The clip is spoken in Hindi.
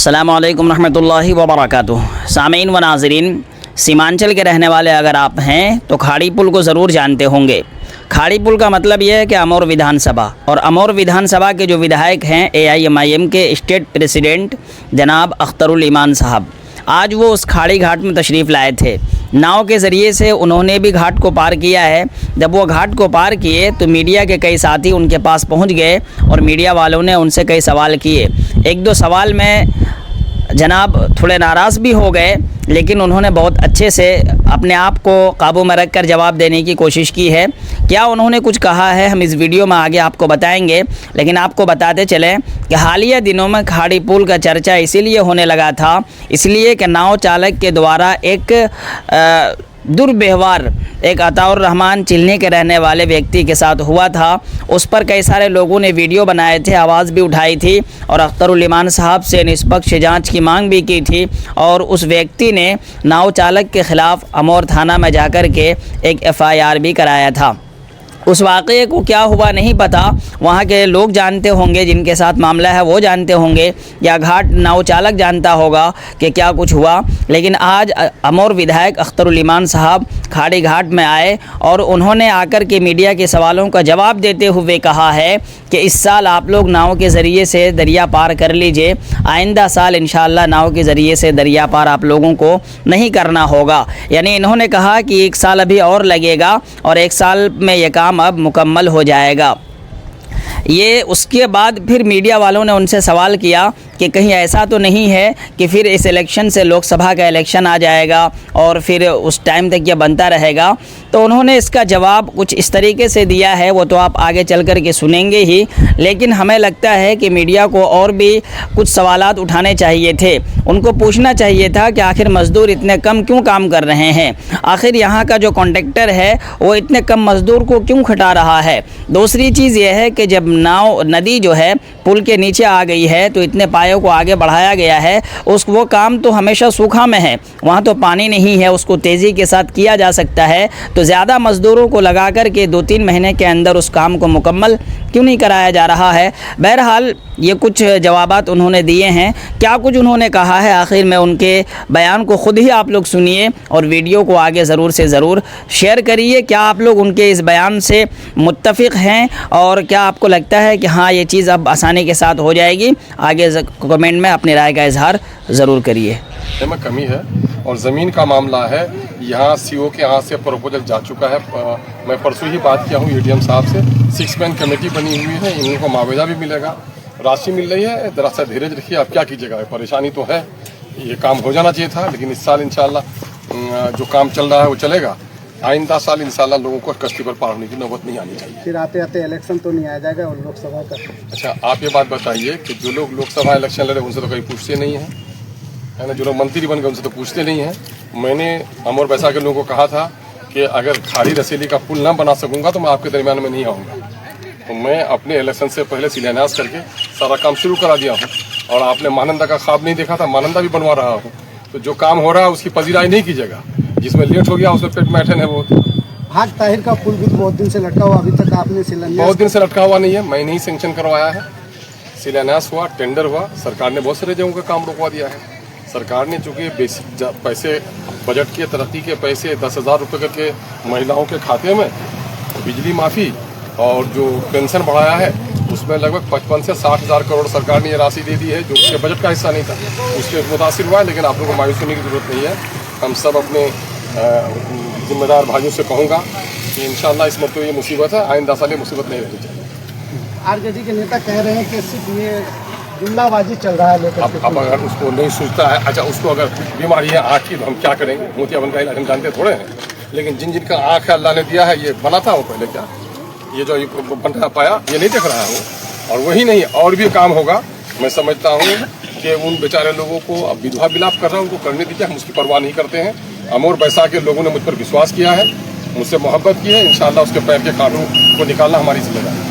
अस्सलामुअलैकुम रहमतुल्लाहि व बरकातुहू। सामीन व नाज़रीन, सीमांचल के रहने वाले अगर आप हैं तो खाड़ी पुल को ज़रूर जानते होंगे। खाड़ी पुल का मतलब यह है कि अमौर विधानसभा और अमौर विधानसभा के जो विधायक हैं AIMIM के स्टेट प्रेसिडेंट जनाब अख्तरुल ईमान साहब, आज वो उस खाड़ी घाट में तशरीफ़ लाए थे। नाव के ज़रिए से उन्होंने भी घाट को पार किया है। जब वो घाट को पार किए तो मीडिया के कई साथी उनके पास पहुंच गए और मीडिया वालों ने उनसे कई सवाल किए। एक दो सवाल में जनाब थोड़े नाराज़ भी हो गए, लेकिन उन्होंने बहुत अच्छे से अपने आप को काबू में रख कर जवाब देने की कोशिश की है। क्या उन्होंने कुछ कहा है हम इस वीडियो में आगे आपको बताएंगे, लेकिन आपको बताते चलें कि हालिया दिनों में खाड़ी पुल का चर्चा इसीलिए होने लगा था, इसलिए कि नाव चालक के द्वारा एक दुर्व्यवहार एक अताउर रहमान चिल्नी के रहने वाले व्यक्ति के साथ हुआ था। उस पर कई सारे लोगों ने वीडियो बनाए थे, आवाज़ भी उठाई थी और अख्तरुल ईमान साहब से निष्पक्ष जांच की मांग भी की थी। और उस व्यक्ति ने नाव चालक के ख़िलाफ़ अमौर थाना में जाकर के एक FIR भी कराया था। उस वाक़े को क्या हुआ नहीं पता, वहाँ के लोग जानते होंगे, जिनके साथ मामला है वो जानते होंगे, या घाट नाव चालक जानता होगा कि क्या कुछ हुआ। लेकिन आज अमौर विधायक अख्तरुल ईमान साहब खाड़ी घाट में आए और उन्होंने आकर के मीडिया के सवालों का जवाब देते हुए कहा है कि इस साल आप लोग नाव के ज़रिए से दरिया पार कर लीजिए, आइंदा साल इंशाअल्लाह नाव के ज़रिए से दरिया पार आप लोगों को नहीं करना होगा। यानी इन्होंने कहा कि एक साल अभी और लगेगा और एक साल में ये काम अब मुकम्मल हो जाएगा। ये उसके बाद फिर मीडिया वालों ने उनसे सवाल किया कि कहीं ऐसा तो नहीं है कि फिर इस इलेक्शन से लोकसभा का इलेक्शन आ जाएगा और फिर उस टाइम तक यह बनता रहेगा। तो उन्होंने इसका जवाब कुछ इस तरीके से दिया है, वो तो आप आगे चल कर के सुनेंगे ही, लेकिन हमें लगता है कि मीडिया को और भी कुछ सवालात उठाने चाहिए थे। उनको पूछना चाहिए था कि आखिर मज़दूर इतने कम क्यों काम कर रहे हैं, आखिर यहाँ का जो कॉन्ट्रैक्टर है वो इतने कम मज़दूर को क्यों खटा रहा है। दूसरी चीज़ ये है कि जब नाव नदी जो है पुल के नीचे आ गई है तो इतने पायों को आगे बढ़ाया गया है, वो काम तो हमेशा सूखा में है, वहाँ तो पानी नहीं है, उसको तेज़ी के साथ किया जा सकता है। तो ज़्यादा मज़दूरों को लगा कर के 2-3 महीने के अंदर उस काम को मुकम्मल क्यों नहीं कराया जा रहा है। बहरहाल ये कुछ जवाबात उन्होंने दिए हैं। क्या कुछ उन्होंने कहा है आखिर में उनके बयान को ख़ुद ही आप लोग सुनिए और वीडियो को आगे ज़रूर से ज़रूर शेयर करिए। क्या आप लोग उनके इस बयान से मुत्तफ़िक़ हैं और क्या आपको लगता है कि हाँ ये चीज़ अब आसानी के साथ हो जाएगी? आगे कमेंट में अपनी राय का इजहार ज़रूर करिए। में कमी है और ज़मीन का मामला है, यहाँ CO के यहाँ से प्रपोजल जा चुका है। मैं परसों ही बात किया हूँ ADM साहब से, 6 मैन कमेटी बनी हुई है, इनको मुआवजा भी मिलेगा, राशि मिल रही है। ज़रा सा धीरज रखिए, आप क्या कीजिएगा, परेशानी तो है, ये काम हो जाना चाहिए था, लेकिन इस साल इंशाल्लाह जो काम चल रहा है वो चलेगा। आइंदा साल इंशाल्लाह लोगों को कश्ती पर पार होने की नौबत नहीं आनी चाहिए। फिर आते आते इलेक्शन तो नहीं आ जाएगा और लोकसभा का? अच्छा, आप ये बात बताइए कि जो लोग लोकसभा इलेक्शन लड़े उनसे तो कहीं पूछते नहीं हैं, है ना, जो लोग मंत्री बन गए उनसे तो पूछते नहीं हैं। मैंने अमौर बैसा के लोगों को कहा था कि अगर खाड़ी रसेली का पुल ना बना सकूंगा तो मैं आपके दरमियान में नहीं आऊँगा। तो मैं अपने इलेक्शन से पहले शिलान्यास करके सारा काम शुरू करा दिया हूँ और आपने महानंदा का ख्वाब नहीं देखा था, महानंदा भी बनवा रहा हूँ। तो जो काम हो रहा है उसकी पजीराई नहीं कीजिएगा, जिसमें लेट हो गया उसमें पेट मैठन है। वो हाथ ताहिर का पुल भी बहुत दिन से लटका हुआ, अभी तक आपने शिलान्यास? बहुत दिन से लटका हुआ नहीं है, मैंने ही सेंक्शन करवाया है। शिलान्यास हुआ, टेंडर हुआ, सरकार ने बहुत सारे जगहों का काम रुकवा दिया है। सरकार ने चूँकि बेसिक पैसे बजट के तरक्की के पैसे 10,000 रुपये करके महिलाओं के खाते में, बिजली माफ़ी और जो पेंशन बढ़ाया है उसमें लगभग 55 से 60,000 करोड़ सरकार ने ये राशि दे दी है, जो उसके बजट का हिस्सा नहीं था, उसके मुतासिर हुआ है। लेकिन आप लोगों को मायूस होने की ज़रूरत नहीं है। हम सब अपने जिम्मेदार भाइयों से कहूँगा कि इंशाअल्लाह इस मरतबा ये मुसीबत है, आइंदा साल ये मुसीबत नहीं रहनी चाहिए। RJD के नेता कह रहे हैं कि सिर्फ ये जुमलाबाजी चल रहा है लेकर। अब अगर उसको नहीं सोचता है, अच्छा उसको अगर बीमारी है आँख की तो हम क्या करेंगे? मोतियाबिंद का इलाज हम जानते थोड़े हैं, लेकिन जिनका आँख अल्लाह ने दिया है, ये बना था वो पहले क्या, ये जो बन पाया ये नहीं देख रहा है वो। और वही नहीं और भी काम होगा। मैं समझता हूँ कि उन बेचारे लोगों को अब विधवा विलाप कर रहा है, उनको करने दीजिए, हम उसकी परवाह नहीं करते हैं। अमौर बैसा के लोगों ने मुझ पर विश्वास किया है, मुझसे मोहब्बत की है, इंशाअल्लाह उसके पैर के कांटों को निकालना हमारी जिम्मेदारी है।